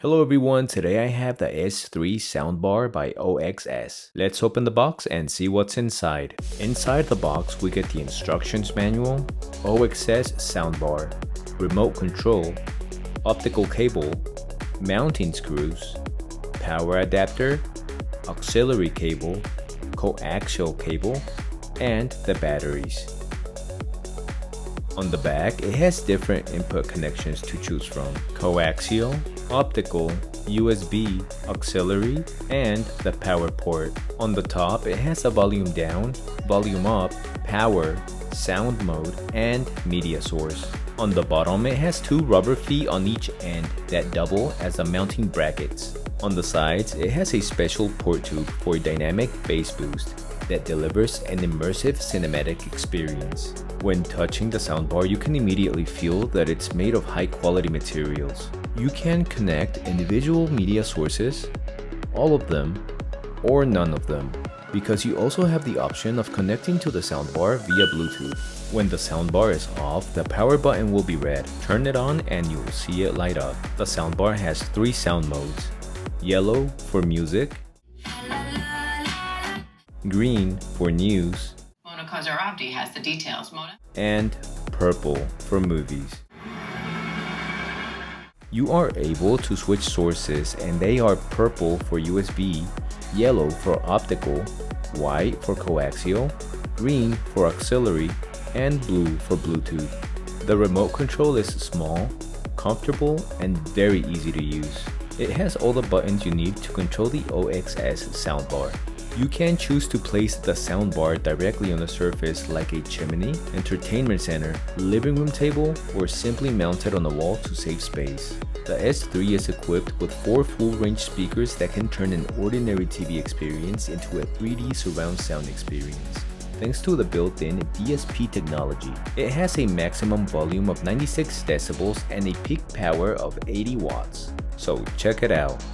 Hello everyone, today I have the S3 soundbar by OXS. Let's open the box and see what's inside. Inside the box we get the instructions manual, OXS soundbar, remote control, optical cable, mounting screws, power adapter, auxiliary cable, coaxial cable, and the batteries. On the back, it has different input connections to choose from: coaxial, optical, USB, auxiliary, and the power port. On the top, it has a volume down, volume up, power, sound mode, and media source. On the bottom, it has two rubber feet on each end that double as a mounting brackets. On the sides, it has a special port tube for dynamic bass boost that delivers an immersive cinematic experience. When touching the soundbar, you can immediately feel that it's made of high-quality materials. You can connect individual media sources, all of them, or none of them, because you also have the option of connecting to the soundbar via Bluetooth. When the soundbar is off, the power button will be red. Turn it on and you will see it light up. The soundbar has 3 sound modes: yellow for music, green for news, has the details, Mona. and purple for movies. You are able to switch sources, and they are purple for USB, yellow for optical, white for coaxial, green for auxiliary, and blue for Bluetooth. The remote control is small, comfortable, and very easy to use. It has all the buttons you need to control the OXS soundbar. You can choose to place the soundbar directly on the surface like a chimney, entertainment center, living room table, or simply mount it on the wall to save space. The S3 is equipped with 4 full-range speakers that can turn an ordinary TV experience into a 3D surround sound experience. Thanks to the built-in DSP technology, it has a maximum volume of 96 decibels and a peak power of 80 watts. So check it out.